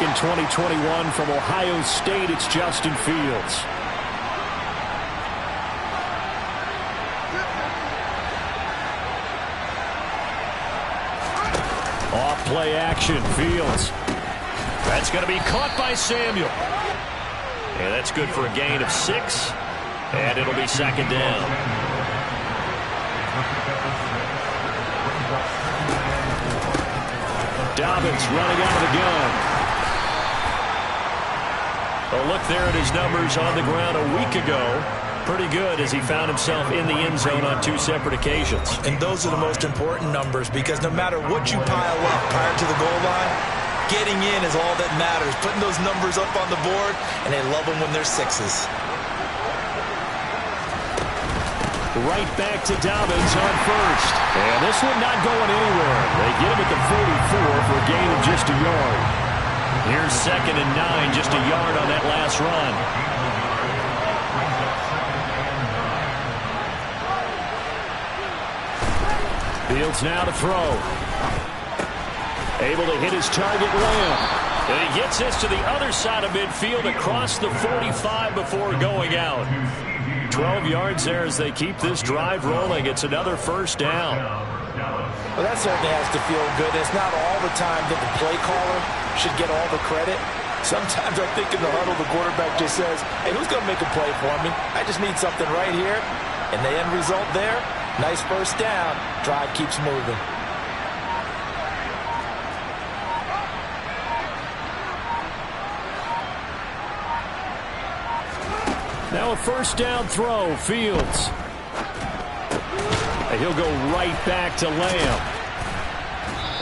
in 2021 from Ohio State. It's Justin Fields. Off play action, Fields. That's going to be caught by Samuel. And that's good for a gain of 6. And it'll be second down. Dobbins running out of the gun. A look there at his numbers on the ground a week ago. Pretty good as he found himself in the end zone on 2 separate occasions. And those are the most important numbers, because no matter what you pile up prior to the goal line, getting in is all that matters. Putting those numbers up on the board, and they love them when they're 6s. Right back to Dobbins on first. And this one not going anywhere. They get him at the 44 for a gain of just a yard. Here's 2nd and 9, just a yard on that last run. Fields now to throw. Able to hit his target, Lamb. And he gets this to the other side of midfield across the 45 before going out. 12 yards there as they keep this drive rolling. It's another first down. Well, that certainly has to feel good. It's not all the time that the play caller should get all the credit. Sometimes I think in the huddle, the quarterback just says, hey, who's going to make a play for me? I just need something right here. And the end result there, nice first down. Drive keeps moving. Now a first down throw, Fields. And he'll go right back to Lamb.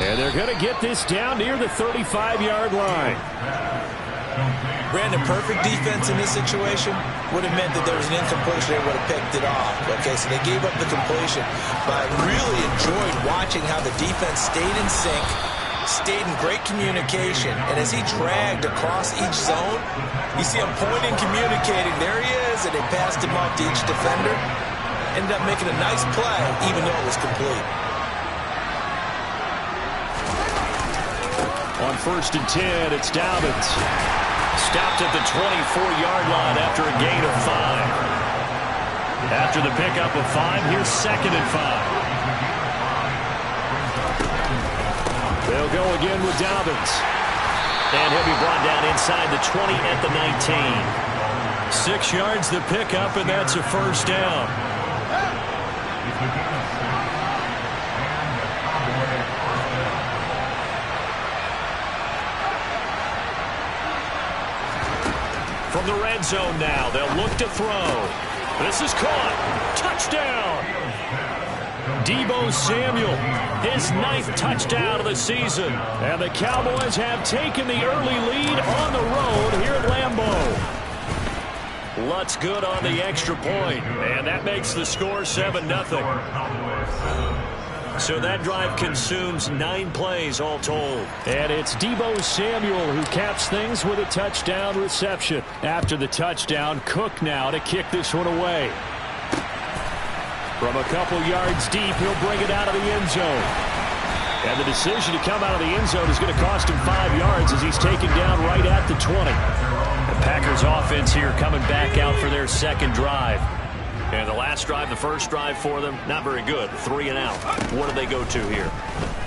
And they're going to get this down near the 35-yard line. Brandon, perfect defense in this situation would have meant that there was an incompletion. They would have picked it off. Okay, so they gave up the completion. But I really enjoyed watching how the defense stayed in sync, stayed in great communication, and as he dragged across each zone, you see him pointing, communicating. There he is, and they passed him off to each defender. Ended up making a nice play, even though it was complete. On 1st and 10, it's Dobbins. Stopped at the 24-yard line after a gain of 5. After the pickup of 5, here's 2nd and 5. They'll go again with Dobbins. And he'll be brought down inside the 20 at the 19. 6 yards the pickup, and that's a first down. From the red zone now, they'll look to throw. This is caught. Touchdown. Deebo Samuel, his 9th touchdown of the season. And the Cowboys have taken the early lead on the road here at Lambeau. Lutz good on the extra point, and that makes the score 7-0. So that drive consumes 9 plays all told. And it's Deebo Samuel who caps things with a touchdown reception. After the touchdown, Cook now to kick this one away. From a couple yards deep, he'll bring it out of the end zone. And the decision to come out of the end zone is going to cost him 5 yards as he's taken down right at the 20. The Packers offense here coming back out for their second drive. And the last drive, the first drive for them, not very good. 3 and out. What do they go to here?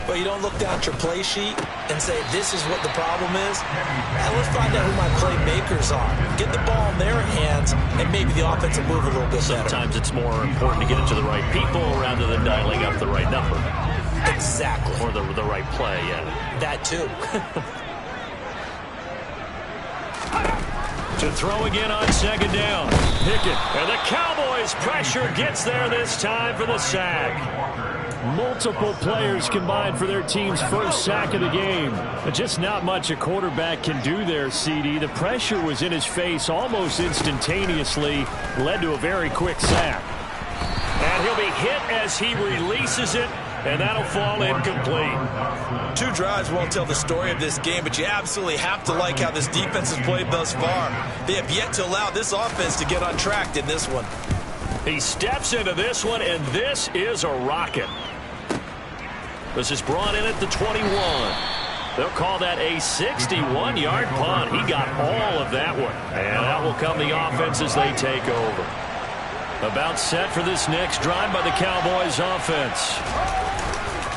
Well, you don't look down at your play sheet and say, this is what the problem is. Now let's find out who my playmakers are. Get the ball in their hands, and maybe the offense will move a little bit better. Sometimes it's more important to get it to the right people rather than dialing up the right number. Exactly. Or the right play, yeah. That too. To throw again on 2nd down. Pickett. And the Cowboys pressure gets there this time for the sack. Multiple players combined for their team's first sack of the game. But just not much a quarterback can do there, CD. The pressure was in his face almost instantaneously. Led to a very quick sack. And he'll be hit as he releases it. And that'll fall incomplete. 2 drives won't tell the story of this game, but you absolutely have to like how this defense has played thus far. They have yet to allow this offense to get on track in this one. He steps into this one, and this is a rocket. This is brought in at the 21. They'll call that a 61-yard punt. He got all of that one. And out will come the offense as they take over. About set for this next drive by the Cowboys offense.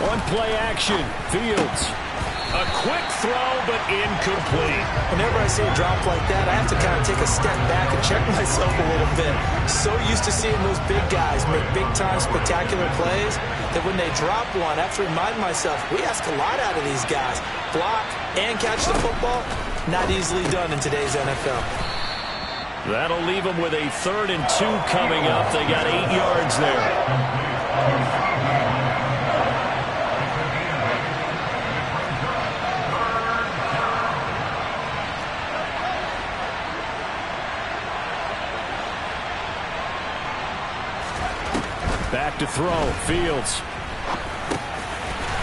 On play action, Fields. A quick throw, but incomplete. Whenever I see a drop like that, I have to kind of take a step back and check myself a little bit. So used to seeing those big guys make big-time spectacular plays that when they drop one, I have to remind myself, we ask a lot out of these guys. Block and catch the football, not easily done in today's NFL. That'll leave them with a 3rd and 2 coming up. They got 8 yards there. Back to throw. Fields.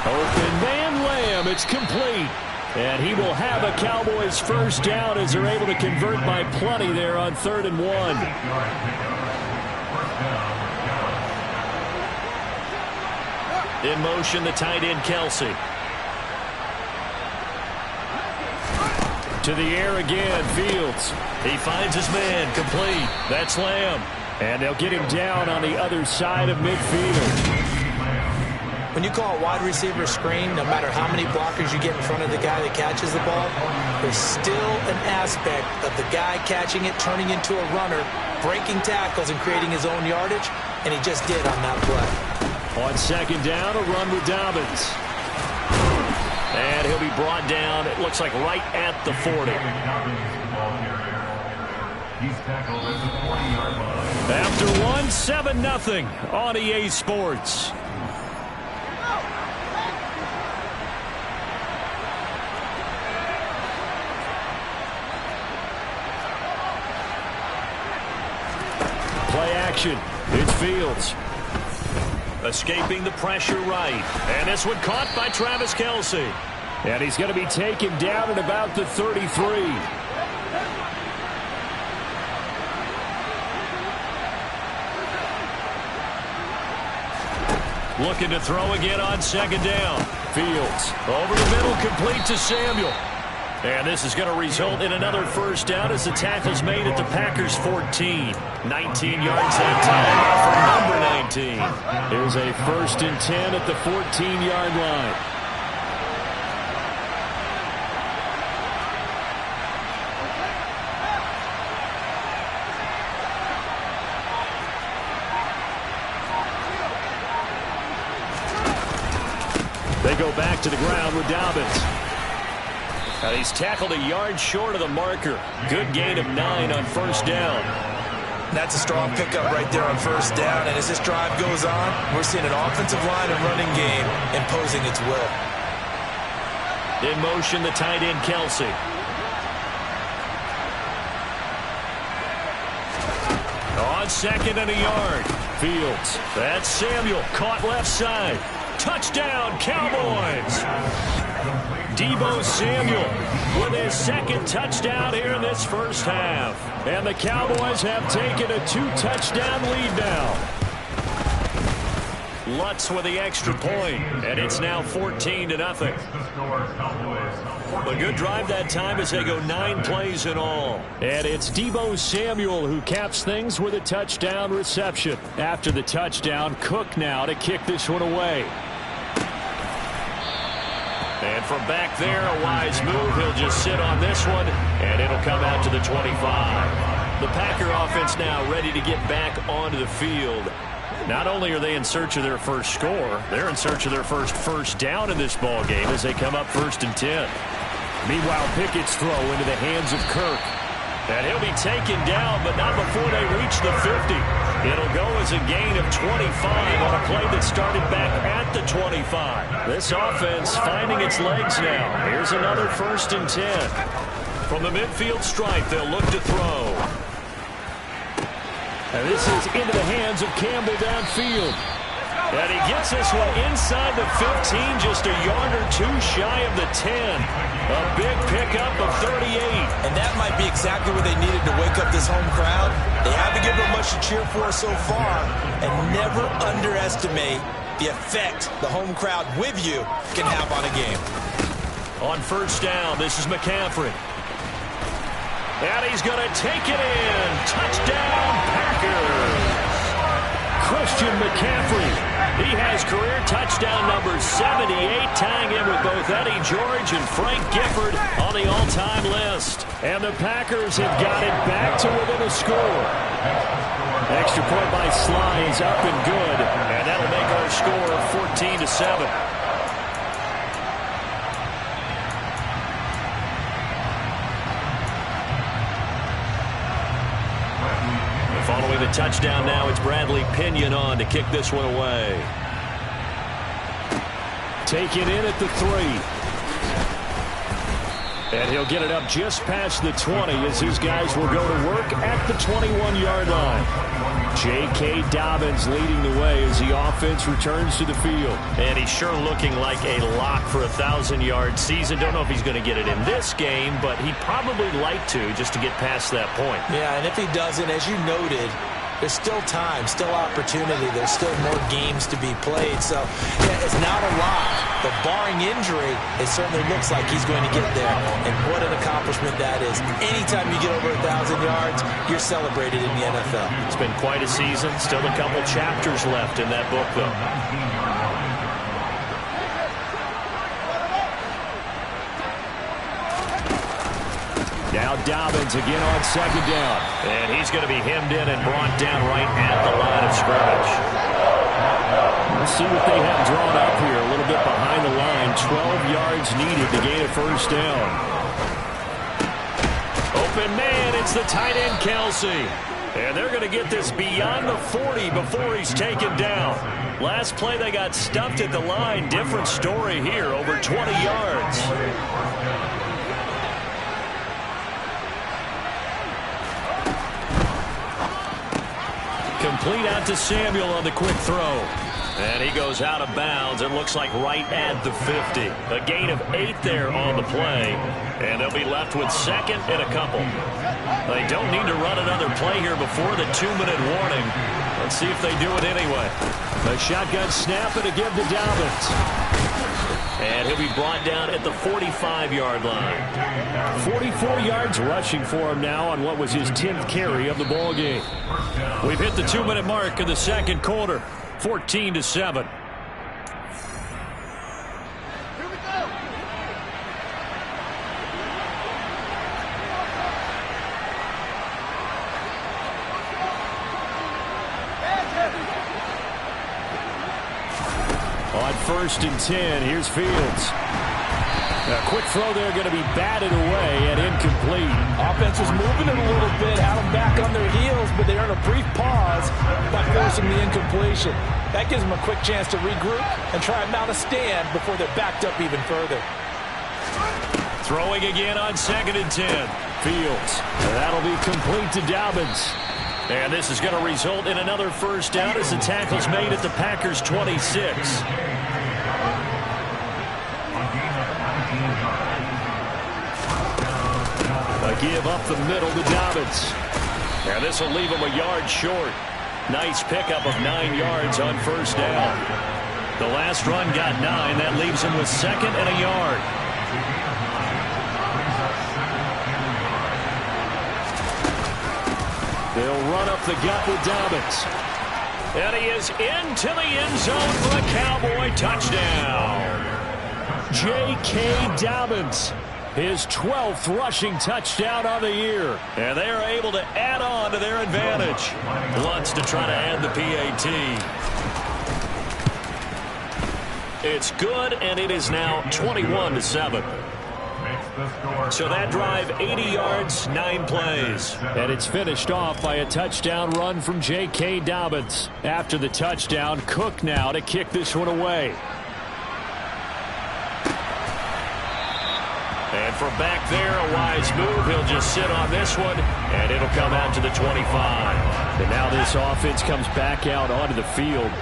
Open man, Lamb. It's complete. And he will have a Cowboys first down as they're able to convert by plenty there on 3rd and 1. In motion, the tight end, Kelsey. To the air again, Fields. He finds his man, complete. That's Lamb. And they'll get him down on the other side of midfield. When you call a wide receiver screen, no matter how many blockers you get in front of the guy that catches the ball, there's still an aspect of the guy catching it, turning into a runner, breaking tackles and creating his own yardage, and he just did on that play. On 2nd down, a run with Dobbins. And he'll be brought down, it looks like right at the 40. After 1, 7-0 on EA Sports. Play action. It's Fields. Escaping the pressure right. And this one caught by Travis Kelsey. And he's going to be taken down at about the 33. Looking to throw again on 2nd down. Fields over the middle, complete to Samuel. And this is going to result in another first down as the tackle's made at the Packers' 14. 19 yards that time for number 19. Here's a 1st and 10 at the 14-yard line. They go back to the ground with Dobbins. And he's tackled a yard short of the marker. Good gain of 9 on 1st down. That's a strong pickup right there on 1st down. And as this drive goes on, we're seeing an offensive line and running game imposing its will. In motion, the tight end, Kelsey. On 2nd and a yard. Fields. That's Samuel. Caught left side. Touchdown, Cowboys. Deebo Samuel with his 2nd touchdown here in this first half. And the Cowboys have taken a 2-touchdown lead now. Lutz with the extra point, and it's now 14-0. A good drive that time as they go 9 plays in all. And it's Deebo Samuel who caps things with a touchdown reception. After the touchdown, Cook now to kick this one away. And from back there, a wise move. He'll just sit on this one, and it'll come out to the 25. The Packer offense now ready to get back onto the field. Not only are they in search of their first score, they're in search of their first down in this ball game as they come up 1st and 10. Meanwhile, Pickett's throw into the hands of Kirk. And he'll be taken down, but not before they reach the 50. It'll go as a gain of 25 on a play that started back at the 25. This offense finding its legs now. Here's another 1st and 10. From the midfield stripe, they'll look to throw. And this is into the hands of Campbell downfield. And he gets this one inside the 15, just a yard or 2 shy of the 10. A big pickup of 38. And that might be exactly what they needed to wake up this home crowd. They haven't given them much to cheer for so far. And never underestimate the effect the home crowd with you can have on a game. On first down, this is McCaffrey. And he's going to take it in. Touchdown, Packers. Christian McCaffrey. He has career touchdown number 78, tying in with both Eddie George and Frank Gifford on the all-time list. And the Packers have got it back to within a score. Extra point by Sly is up and good. And that'll make our score 14-7. Following the touchdown now, it's Bradley Pinion on to kick this one away. Taken in at the 3. And he'll get it up just past the 20 as his guys will go to work at the 21-yard line. J.K. Dobbins leading the way as the offense returns to the field. And he's sure looking like a lock for a 1,000-yard season. Don't know if he's going to get it in this game, but he'd probably like to just to get past that point. Yeah, and if he doesn't, as you noted, there's still time, still opportunity. There's still more games to be played. So, yeah, it's not a lock. But barring injury, it certainly looks like he's going to get there. And what an accomplishment that is. Anytime you get over 1,000 yards, you're celebrated in the NFL. It's been quite a season. Still a couple chapters left in that book, though. Now Dobbins again on second down. And he's going to be hemmed in and brought down right at the line of scrimmage. Let's see what they have drawn up here. A little bit behind the line. 12 yards needed to gain a first down. Open man, it's the tight end Kelsey. And they're going to get this beyond the 40 before he's taken down. Last play they got stuffed at the line. Different story here, over 20 yards. Complete out to Samuel on the quick throw. And he goes out of bounds. It looks like right at the 50. A gain of 8 there on the play. And they'll be left with second and a couple. They don't need to run another play here before the 2-minute warning. Let's see if they do it anyway. A shotgun snap and a give to Dobbins. And he'll be brought down at the 45-yard line. 44 yards rushing for him now on what was his 10th carry of the ball game. We've hit the 2-minute mark in the second quarter. 14-7. On 1st and 10, here's Fields. A quick throw there going to be batted away and incomplete. Offense was moving it a little bit, had them back on their heels, but they earned a brief pause by forcing the incompletion. That gives them a quick chance to regroup and try and mount a stand before they're backed up even further. Throwing again on 2nd and 10. Fields. That'll be complete to Dobbins. And this is going to result in another first down as the tackle's made at the Packers' 26. A give up the middle to Dobbins. And this will leave him a yard short. Nice pickup of 9 yards on first down. The last run got 9. That leaves him with second and a yard. They'll run up the gut with Dobbins. And he is into the end zone for a Cowboy touchdown. J.K. Dobbins, his 12th rushing touchdown on the year. And they are able to add on to their advantage. Wants to try to add the PAT. It's good, and it is now 21-7. So that drive, 80 yards, 9 plays. And it's finished off by a touchdown run from J.K. Dobbins. After the touchdown, Cook now to kick this one away. And from back there, a wise move. He'll just sit on this one, and it'll come out to the 25. And now this offense comes back out onto the field.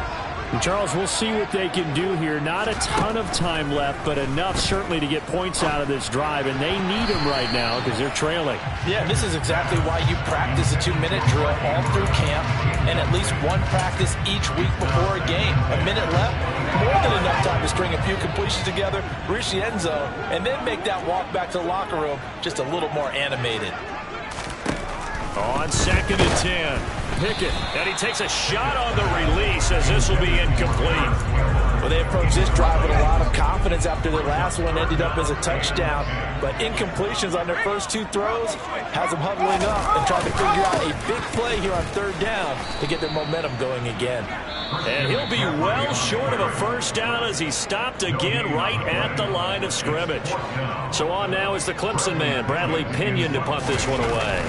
And Charles, we'll see what they can do here. Not a ton of time left, but enough certainly to get points out of this drive, and they need them right now because they're trailing. Yeah, this is exactly why you practice a 2-minute drill all through camp and at least one practice each week before a game. A minute left, more than enough time to string a few completions together, reach the end zone, and then make that walk back to the locker room just a little more animated. On 2nd and 10, Pickett, and he takes a shot on the release as this will be incomplete. Well, they approached this drive with a lot of confidence after their last one ended up as a touchdown. But incompletions on their first 2 throws has them huddling up and trying to figure out a big play here on 3rd down to get their momentum going again. And he'll be well short of a first down as he stopped again right at the line of scrimmage. So on now is the Clemson man, Bradley Pinion, to punt this one away.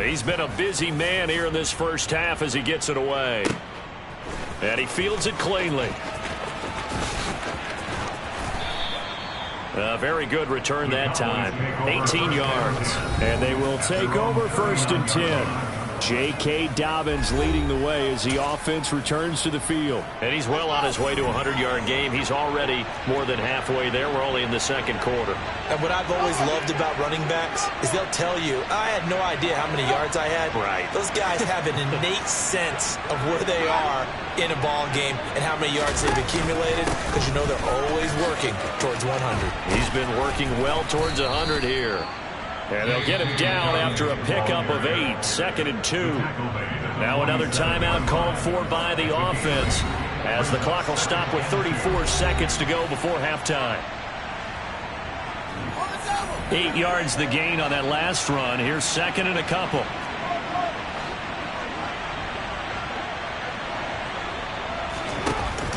He's been a busy man here in this first half as he gets it away. And he fields it cleanly. A very good return that time. 18 yards. And they will take over 1st and 10. J.K. Dobbins leading the way as the offense returns to the field. And he's well on his way to a 100-yard game. He's already more than halfway there. We're only in the 2nd quarter. And what I've always loved about running backs is they'll tell you, I had no idea how many yards I had. Right. Those guys have an innate sense of where they are in a ball game and how many yards they've accumulated, because you know they're always working towards 100. He's been working well towards 100 here. And they'll get him down after a pickup of 8, 2nd and 2. Now another timeout called for by the offense as the clock will stop with 34 seconds to go before halftime. 8 yards the gain on that last run. Here's 2nd and a couple.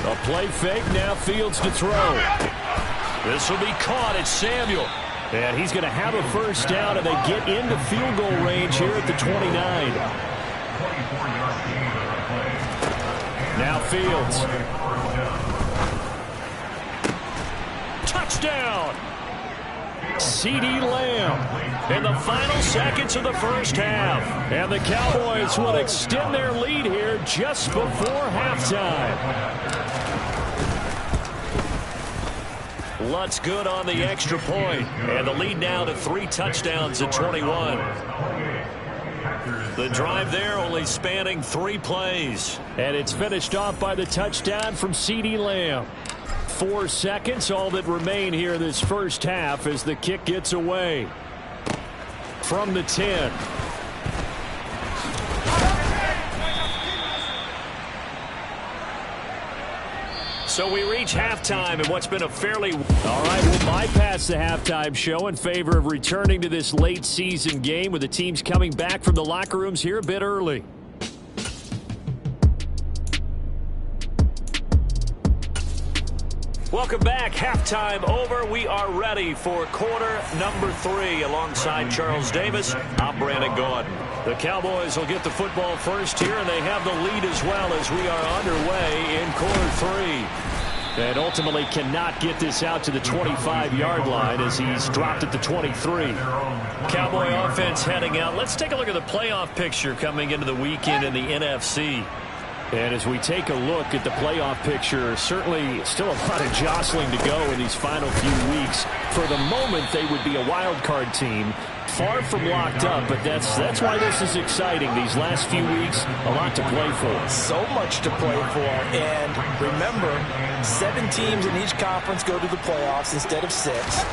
A play fake, now Fields to throw. This will be caught. It's Samuel. And he's going to have a first down, and they get into field goal range here at the 29. Now Fields. Touchdown! CeeDee Lamb in the final seconds of the first half. And the Cowboys will extend their lead here just before halftime. Lutz good on the extra point, and the lead now to 3 touchdowns at 21. The drive there only spanning 3 plays, and it's finished off by the touchdown from CeeDee Lamb. 4 seconds, all that remain here this first half as the kick gets away from the 10. So we reach halftime in what's been a fairly... All right, we'll bypass the halftime show in favor of returning to this late season game with the teams coming back from the locker rooms here a bit early. Welcome back. Halftime over. We are ready for quarter number 3. Alongside Charles Davis, I'm Brandon Gordon. The Cowboys will get the football first here, and they have the lead as well as we are underway in quarter 3. And ultimately cannot get this out to the 25-yard line as he's dropped at the 23. Cowboy offense heading out. Let's take a look at the playoff picture coming into the weekend in the NFC. And as we take a look at the playoff picture, certainly still a lot of jostling to go in these final few weeks. For the moment, they would be a wild card team. Far from locked up, but that's why this is exciting. These last few weeks, a lot to play for. So much to play for. And remember, 7 teams in each conference go to the playoffs instead of 6.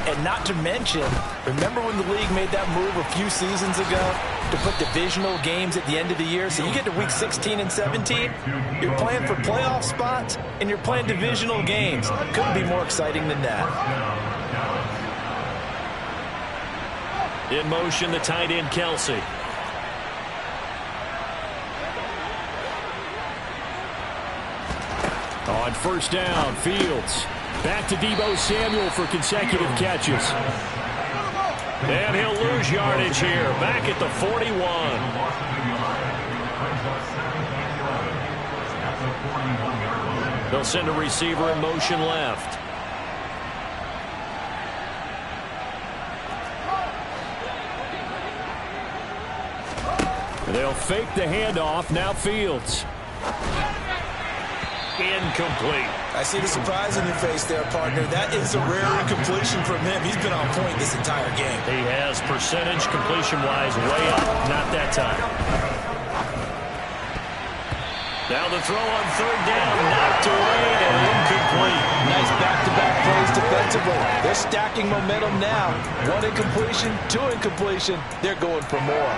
And not to mention, remember when the league made that move a few seasons ago to put divisional games at the end of the year? So you get to week 16 and 17, you're playing for playoff spots, and you're playing divisional games. Couldn't be more exciting than that. In motion, the tight end, Kelsey. On first down, Fields. Back to Deebo Samuel for consecutive catches. And he'll lose yardage here. Back at the 41. They'll send a receiver in motion left. They'll fake the handoff. Now Fields. Incomplete. I see the surprise in your face there, partner. That is a rare incompletion from him. He's been on point this entire game. He has percentage completion-wise way up. Not that time. Now the throw on third down, knocked away and incomplete. Nice back-to-back plays defensively. They're stacking momentum now. One incompletion, two incompletion. They're going for more.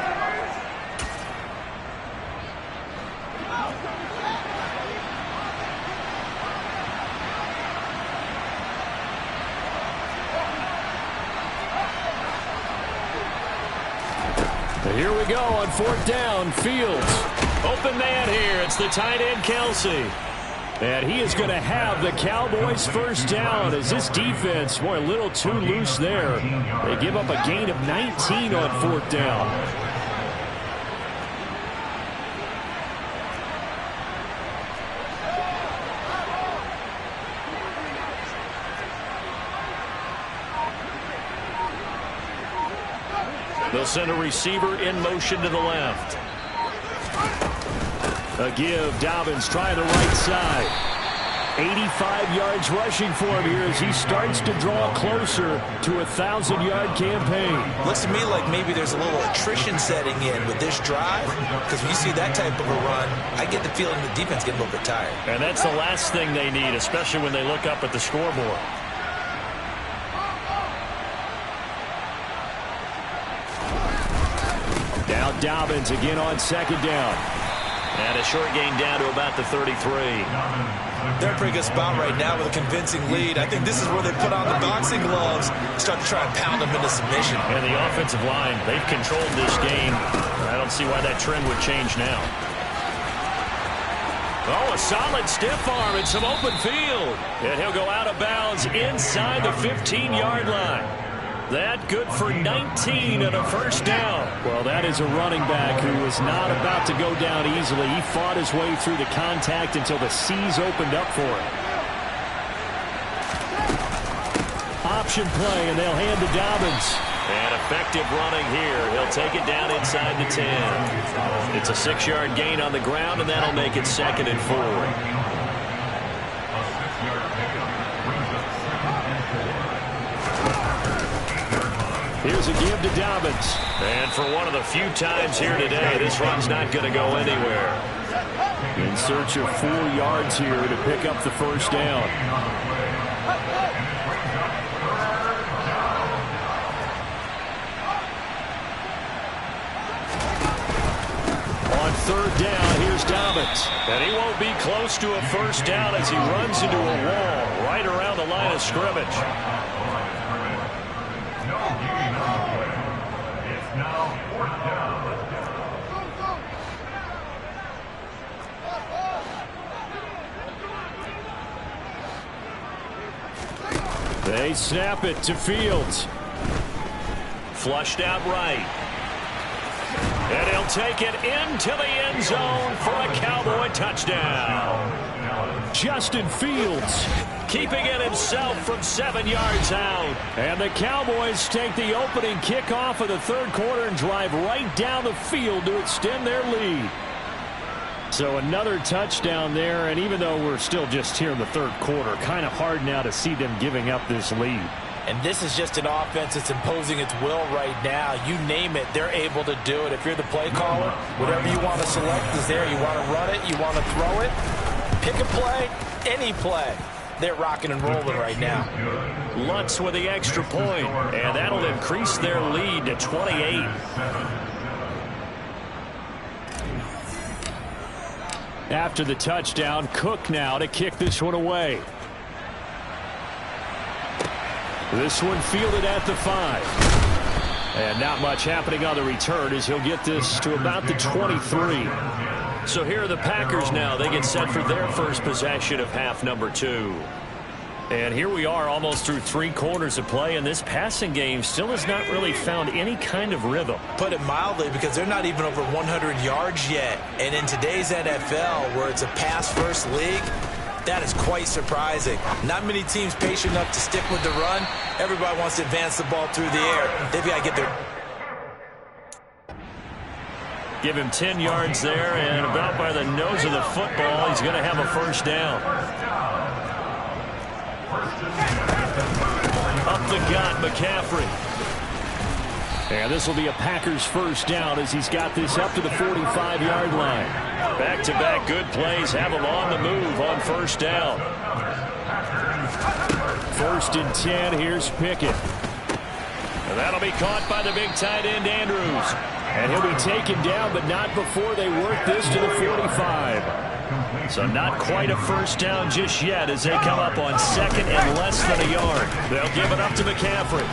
Here we go on fourth down. Fields. Open man here. It's the tight end, Kelsey. And he is going to have the Cowboys first down as this defense, boy, a little too loose there. They give up a gain of 19 on fourth down. They'll send a receiver in motion to the left. A give. Dobbins trying the right side. 85 yards rushing for him here as he starts to draw closer to a 1,000-yard campaign. Looks to me like maybe there's a little attrition setting in with this drive, because when you see that type of a run, I get the feeling the defense getting a little bit tired. And that's the last thing they need, especially when they look up at the scoreboard. Now Dobbins again on second down. And a short gain down to about the 33. They're in a pretty good spot right now with a convincing lead. I think this is where they put on the boxing gloves, start to try and pound them into submission. And the offensive line, they've controlled this game. I don't see why that trend would change now. Oh, a solid stiff arm and some open field. And he'll go out of bounds inside the 15-yard line. That good for 19 and a first down. Well, that is a running back who was not about to go down easily. He fought his way through the contact until the seas opened up for him. Option play, and they'll hand to Dobbins. And effective running here. He'll take it down inside the 10. It's a 6-yard gain on the ground, and that'll make it 2nd and 4. Here's a give to Dobbins. And for one of the few times here today, this run's not going to go anywhere. In search of 4 yards here to pick up the first down. On third down, here's Dobbins. And he won't be close to a first down as he runs into a wall right around the line of scrimmage. They snap it to Fields. Flushed out right. And he'll take it into the end zone for a Cowboy touchdown. Justin Fields keeping it himself from 7 yards out. And the Cowboys take the opening kickoff of the third quarter and drive right down the field to extend their lead. So another touchdown there, and even though we're still just here in the third quarter, kind of hard now to see them giving up this lead. And this is just an offense that's imposing its will right now. You name it, they're able to do it. If you're the play caller, whatever you want to select is there. You want to run it, you want to throw it, pick a play, any play. They're rocking and rolling right now. Lutz with the extra point, and that'll increase their lead to 28. After the touchdown, Cook now to kick this one away. This one fielded at the 5. And not much happening on the return as he'll get this to about the 23. So here are the Packers now. They get set for their first possession of half number 2. And here we are almost through 3 quarters of play, and this passing game still has not really found any kind of rhythm. Put it mildly, because they're not even over 100 yards yet. And in today's NFL, where it's a pass-first league, that is quite surprising. Not many teams patient enough to stick with the run. Everybody wants to advance the ball through the air. They've got to get their... Give him 10 yards there, and about by the nose of the football, he's going to have a first down. Up the gut, McCaffrey. And this will be a Packers first down as he's got this up to the 45-yard line. Back-to-back good plays have him on the move on first down. 1st and 10. Here's Pickett. And that'll be caught by the big tight end, Andrews. And he'll be taken down, but not before they work this to the 45. So not quite a first down just yet as they come up on 2nd and less than a yard. They'll give it up to McCaffrey.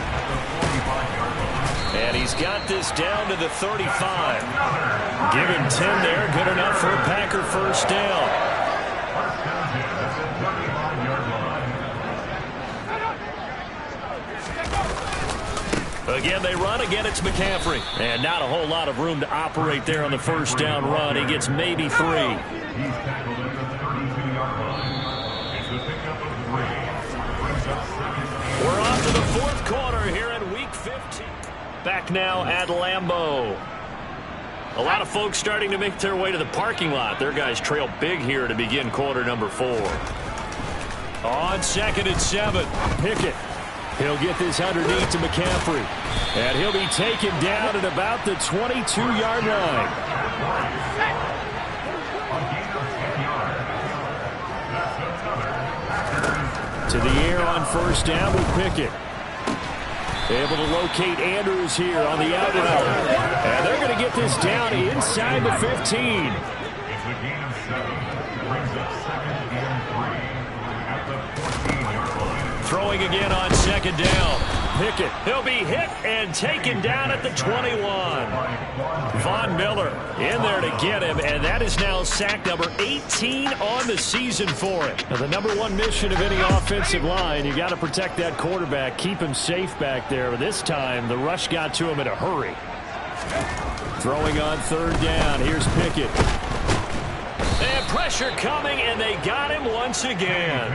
And he's got this down to the 35. Give him 10 there. Good enough for a Packer first down. Again, they run. Again, it's McCaffrey. And not a whole lot of room to operate there on the first down run. He gets maybe 3. We're on to the 4th quarter here in Week 15. Back now at Lambeau. A lot of folks starting to make their way to the parking lot. Their guys trail big here to begin quarter number 4. On 2nd and 7, Pickett. He'll get this underneath to McCaffrey. And he'll be taken down at about the 22-yard line. To the air on first down with Pickett. Able to locate Andrews here on the out route. And they're going to get this down inside the 15. Throwing again on 2nd down. Pickett. He'll be hit and taken down at the 21. Von Miller in there to get him, and that is now sack number 18 on the season for him. Now, the number 1 mission of any offensive line, you got to protect that quarterback, keep him safe back there. But this time, the rush got to him in a hurry. Throwing on 3rd down. Here's Pickett. And pressure coming, and they got him once again.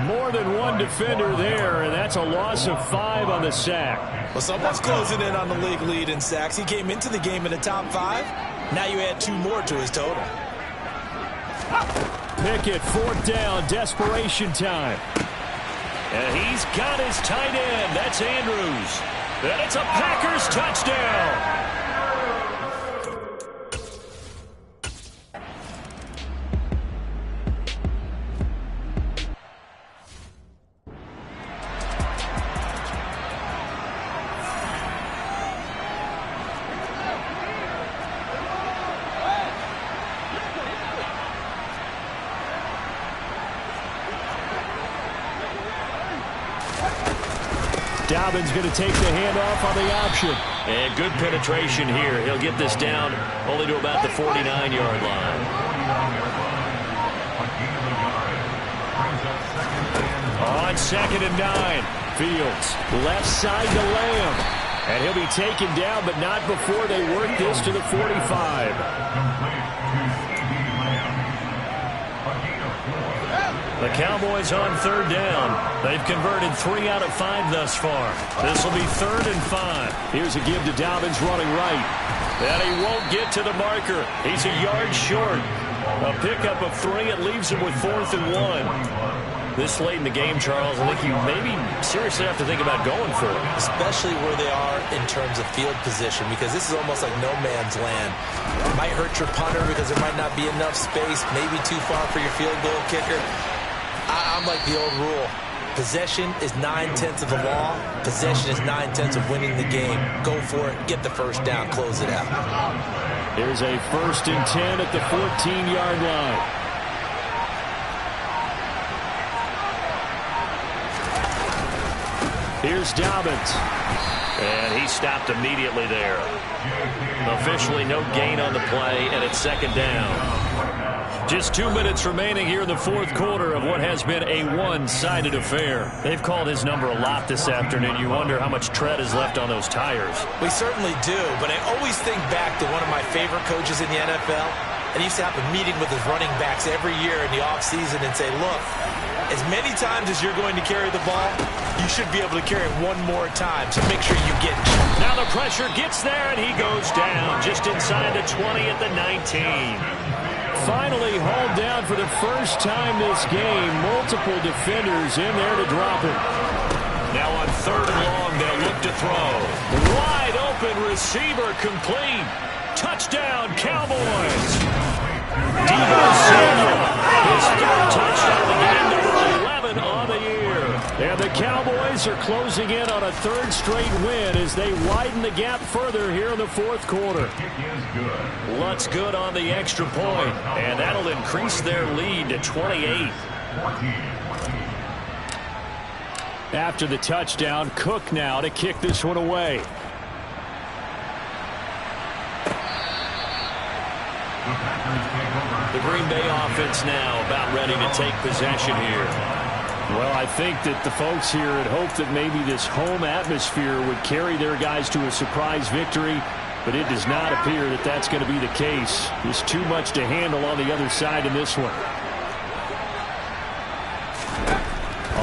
More than one defender there, and that's a loss of 5 on the sack. Well, someone's closing in on the league lead in sacks. He came into the game in the top 5. Now you add 2 more to his total. Pickett, 4th down, desperation time. And he's got his tight end. That's Andrews. And it's a Packers touchdown. Dobbins going to take the handoff on the option. And good penetration here. He'll get this down only to about the 49-yard line. On 2nd and 9, Fields left side to Lamb. And he'll be taken down, but not before they work this to the 45. The Cowboys on 3rd down. They've converted 3 out of 5 thus far. This will be 3rd and 5. Here's a give to Dobbins running right. And he won't get to the marker. He's a yard short. A pickup of 3. It leaves him with 4th and 1. This late in the game, Charles, I think you maybe seriously have to think about going for it. Especially where they are in terms of field position, because this is almost like no man's land. It might hurt your punter because there might not be enough space, maybe too far for your field goal kicker. I'm like the old rule. Possession is 9/10 of the law. Possession is 9/10 of winning the game. Go for it. Get the first down. Close it out. Here's a 1st and 10 at the 14-yard line. Here's Dobbins. And he stopped immediately there. Officially no gain on the play, and it's 2nd down. Just 2 minutes remaining here in the 4th quarter of what has been a one-sided affair. They've called his number a lot this afternoon. You wonder how much tread is left on those tires. We certainly do, but I always think back to one of my favorite coaches in the NFL. And he used to have a meeting with his running backs every year in the offseason and say, look, as many times as you're going to carry the ball, you should be able to carry it one more time, so make sure you get it. Now the pressure gets there, and he goes down just inside the 20 at the 19. Finally hauled down for the first time this game. Multiple defenders in there to drop him. Now on 3rd and long, they'll look to throw. Wide open. open receiver complete. Touchdown, Cowboys. Deebo Samuel, his third touchdown of the game, number 11 on the year. And the Cowboys are closing in on a third straight win as they widen the gap further here in the fourth quarter. Lutz good on the extra point, and that'll increase their lead to 28. After the touchdown, Cook now to kick this one away. The Green Bay offense now about ready to take possession here. Well, I think that the folks here had hoped that maybe this home atmosphere would carry their guys to a surprise victory, but it does not appear that that's going to be the case. There's too much to handle on the other side in this one.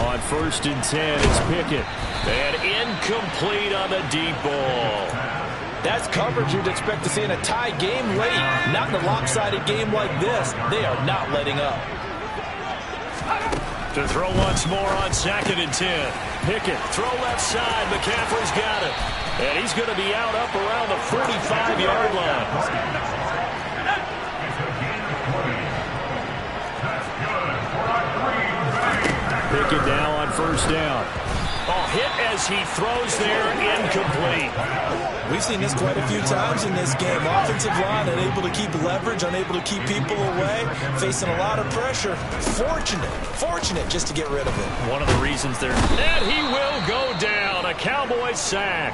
On 1st and 10, it's Pickett. And incomplete on the deep ball. That's coverage you'd expect to see in a tie game late. Not in a lopsided game like this. They are not letting up. To throw once more on 2nd and 10. Pickett, throw left side. McCaffrey's got it. And he's going to be out up around the 45-yard line. Pickett now on 1st down. Oh, hit as he throws there, incomplete. We've seen this quite a few times in this game. Offensive line unable to keep leverage, unable to keep people away, facing a lot of pressure. Fortunate just to get rid of it. One of the reasons they're... And he will go down. A Cowboys sack.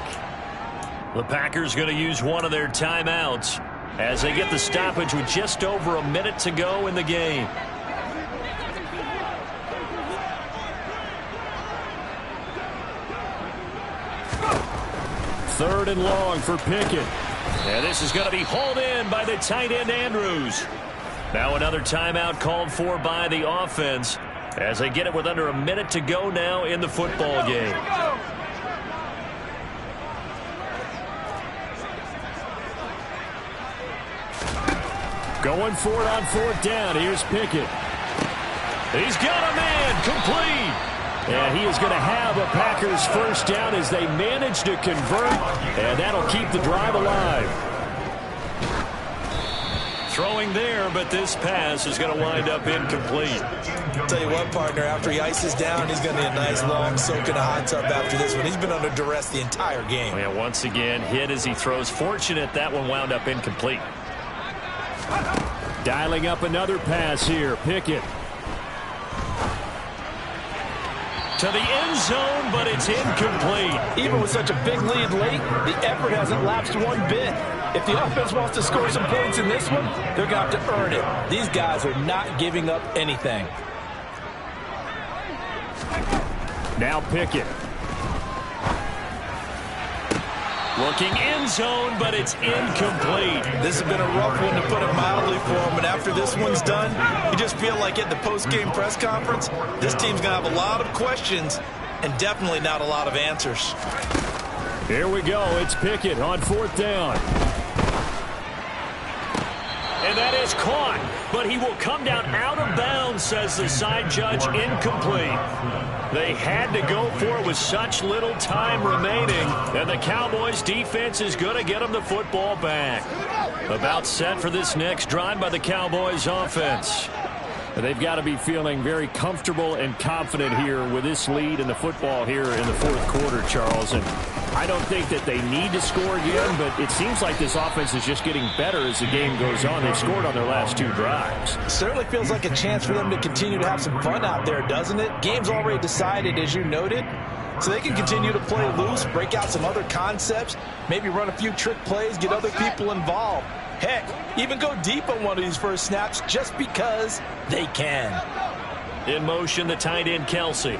The Packers going to use one of their timeouts as they get the stoppage with just over a minute to go in the game. 3rd and long for Pickett. And this is going to be hauled in by the tight end Andrews. Now another timeout called for by the offense as they get it with under a minute to go now in the football game. Going for it on 4th down. Here's Pickett. He's got a man complete. And he is going to have a Packers 1st down as they manage to convert, and that'll keep the drive alive. Throwing there, but this pass is going to wind up incomplete. Tell you what, partner, after he ices down, he's going to need a nice long soak in a hot tub after this one. He's been under duress the entire game. Yeah, once again, hit as he throws. Fortunate that one wound up incomplete. Dialing up another pass here. Pickett. To the end zone, but it's incomplete. Even with such a big lead late, the effort hasn't lapsed one bit. If the offense wants to score some points in this one, they're going to have to earn it. These guys are not giving up anything. Now Pickett. Looking end zone, but it's incomplete. This has been a rough one, to put it mildly, for him. And after this one's done, you just feel like at the post-game press conference, this team's going to have a lot of questions and definitely not a lot of answers. Here we go. It's Pickett on 4th down. And that is caught, but he will come down out of bounds, says the side judge. Incomplete. They had to go for it with such little time remaining, and the Cowboys defense is going to get them the football back. About set for this next drive by the Cowboys offense. They've got to be feeling very comfortable and confident here with this lead in the football here in the 4th quarter, Charles. And I don't think that they need to score again, but it seems like this offense is just getting better as the game goes on. They've scored on their last 2 drives. Certainly feels like a chance for them to continue to have some fun out there, doesn't it? Game's already decided, as you noted. So they can continue to play loose, break out some other concepts, maybe run a few trick plays, get other people involved. Heck, even go deep on one of these first snaps just because they can. In motion, the tight end, Kelsey.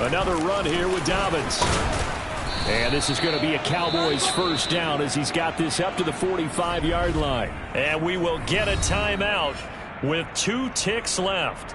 Another run here with Dobbins. And this is going to be a Cowboys 1st down as he's got this up to the 45-yard line. And we will get a timeout with 2 ticks left.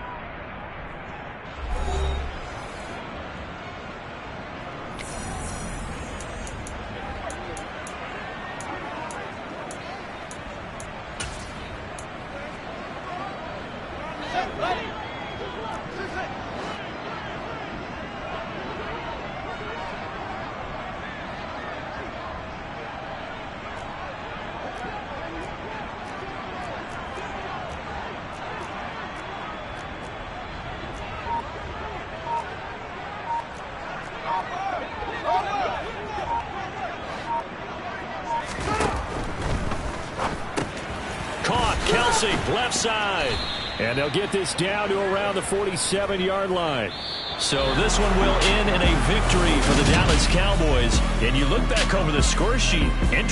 Kelsey, left side. And they'll get this down to around the 47-yard line. So this one will end in a victory for the Dallas Cowboys. And you look back over the score sheet, interesting.